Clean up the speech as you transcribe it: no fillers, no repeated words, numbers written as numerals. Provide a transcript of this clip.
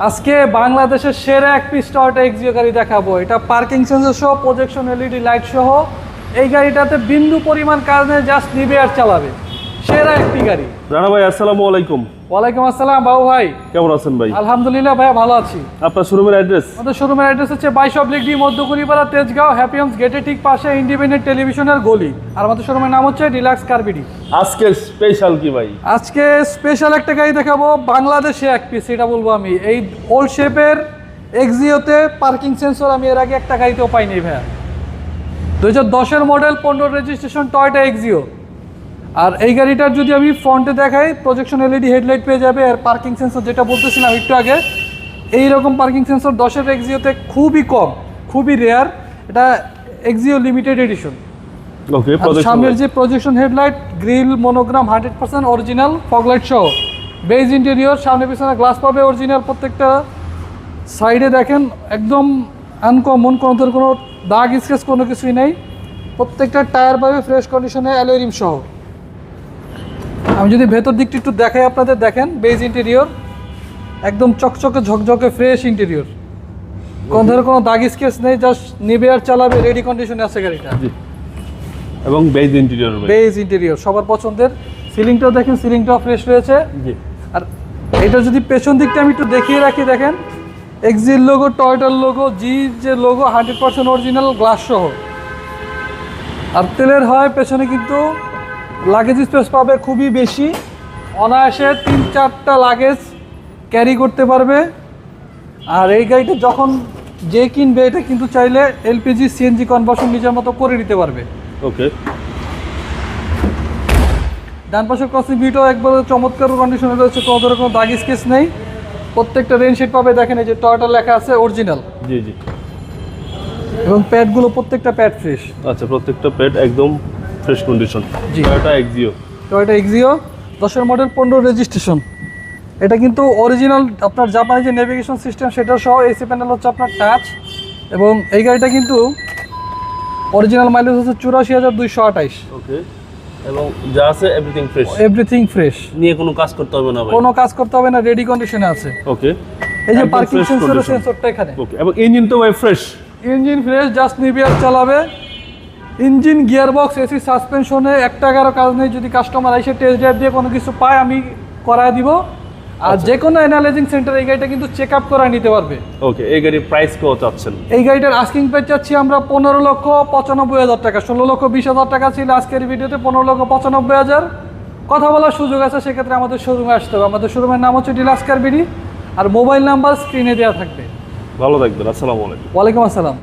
আজকে বাংলাদেশের সেরা এক পিস টয়োটা এক্সিও গাড়ি দেখাবো। এটা পার্কিং সেন্সর সহ প্রজেকশন এলইডি লাইট সহ এই গাড়িটাতে বিন্দু পরিমাণ কাজ নেই, জাস্ট নিবে আর চালাবে। সেরা একটি গাড়ি। রানা ভাই আসসালামু আলাইকুম। ওয়ালাইকুম আসসালাম বাবু ভাই, কেমন আছেন ভাই? আলহামদুলিল্লাহ ভাইয়া ভালো আছি। আপনার শোরুমের অ্যাড্রেস? আমাদের শোরুমের অ্যাড্রেস হচ্ছে 22 মধ্যকুড়িপাড়া তেজগাঁও, হ্যাপি হোমস গেটের ঠিক পাশে ইন্ডিপেন্ডেন্ট টেলিভিশনের গলি। আর আমাদের শোরুমের নাম হচ্ছে ডিলাক্স কার বিডি। আজকের স্পেশাল কি ভাই? আজকে স্পেশাল একটা গাড়ি দেখাবো, বাংলাদেশে এক পিস, এটা বলবো আমি। এই ওল্ড শেপের এক্সিওতে পার্কিং সেন্সর আমি এর আগে একটা গাড়িতেও পাইনি ভাইয়া। 2010-এর মডেল, 15 রেজিস্ট্রেশন টয়োটা এক্সিও। আর এই গাড়িটার যদি আমি ফ্রন্টে দেখাই, প্রজেকশন এলইডি হেডলাইট পেয়ে যাবে। আর পার্কিং সেন্সর যেটা বলতেছিলাম একটু আগে, এইরকম পার্কিং সেন্সর 10-এর এক্সিওতে খুবই কম, খুবই রেয়ার। এটা এক্সিও লিমিটেড এডিশন। ওকে, সামনের যে projection headlight, grill monogram 100% original, fog light সহ, বেজ ইন্টেরিয়র, সামনে পিছনে গ্লাস পাবে অরিজিনাল। প্রত্যেকটা সাইডে দেখেন একদম আনকমন, কোনো দাগ স্কেচ কোনো কিছুই নেই। প্রত্যেকটা টায়ার পাবে ফ্রেশ কন্ডিশনে, অ্যালয় রিম সহ। আমি যদি ভেতর দিকটা একটু দেখাই আপনাদের, দেখেন বেজ ইন্টেরিয়র, একদম চকচকে ঝকঝকে ফ্রেশ ইন্টেরিয়র, কোনো ধরনের কোনো দাগ স্কেচ নেই, জাস্ট নিবে আর চালাবে, রেডি কন্ডিশনে আছে গাড়িটা। এবং বেজ ইন্টেরিয়র, বেজ ইন্টেরিয়র সবার পছন্দের। সিলিংটাও দেখেন, সিলিংটাও ফ্রেশ রয়েছে। জি। আর এটা যদি পেছন দিকটা আমি একটু দেখিয়ে রাখি, দেখেন এক্সির লোগো, টয়োটার লোগো, জি যে লোগো 100% অরিজিনাল, গ্লাস সহ। আর তেলের হয় পেছনে কিন্তু লাগেজ স্পেস পাবে খুবই বেশি, অনায়াসে 3-4টা লাগেজ ক্যারি করতে পারবে। আর এই গাড়িটা যখন যে কিনবে, এটা কিন্তু চাইলে এলপিজি সিএনজি কনভার্সন নিজের মতো করে নিতে পারবে। ওকে। ডান পাশের ক্রসিং ভিউটাও একবারে চমৎকার কন্ডিশনে রয়েছে, কোনো ধরনের কোনো দাগ স্কেচ নেই। প্রত্যেকটা রেনশিট পাবে, দেখেন এই যে টয়োটা লেখা আছে অরিজিনাল। জি জি। এবং প্যাডগুলো প্রত্যেকটা প্যাড ফ্রেশ। আচ্ছা, প্রত্যেকটা প্যাড একদম ফ্রেশ কন্ডিশন। জি। Toyota Axio. টয়োটা এক্সিও 10-এর মডেল, 15 রেজিস্ট্রেশন। এটা কিন্তু অরিজিনাল আপনার জাপানি যে নেভিগেশন সিস্টেম সেটা সহ, এসি প্যানেল হচ্ছে আপনার টাচ। এবং এই গাড়িটা কিন্তু অরিজিনাল মাইলেজ হচ্ছে 84,228। ওকে। এবং যা আছে এভরিথিং ফ্রেশ। এভরিথিং ফ্রেশ, নিয়ে কোনো কাজ করতে হবে না ভাই? কোনো কাজ করতে হবে না, রেডি কন্ডিশনে আছে। ওকে। এই যে পার্কিং সেন্সরটা এখানে। ওকে। এবং ইঞ্জিন তো ভাই ফ্রেশ। ইঞ্জিন ফ্রেশ, জাস্ট নিবে আর চালাবে। ইঞ্জিন, গিয়ারবক্স, এসি, সাসপেনশনে একটা টাকারও কাজ নেই। যদি কাস্টমার এসে টেস্ট ড্রাইভ দিয়ে কোনো কিছু পায়, আমি করায় দিব। আর যে কোনো অ্যানালাইজিং সেন্টার এই গাড়িটা কিন্তু চেক আপ করা নিতে পারবে। ওকে। এই গাড়ির প্রাইস কত চাচ্ছেন? এই গাড়িটার আস্কিং প্রাইস চাচ্ছি আমরা 15,95,000 টাকা। 16,20,000 টাকা ছিল আজকের ভিডিওতে, 15,95,000। কথা বলার সুযোগ আছে, সেক্ষেত্রে আমাদের শোরুমে আসতে হবে। আমাদের শোরুমের নাম হচ্ছে ডিলাক্স কার বিডি, আর মোবাইল নাম্বার স্ক্রিনে দেওয়া থাকবে। ভালো থাকবেন। আসসালামু আলাইকুম। ওয়ালাইকুম আসসালাম।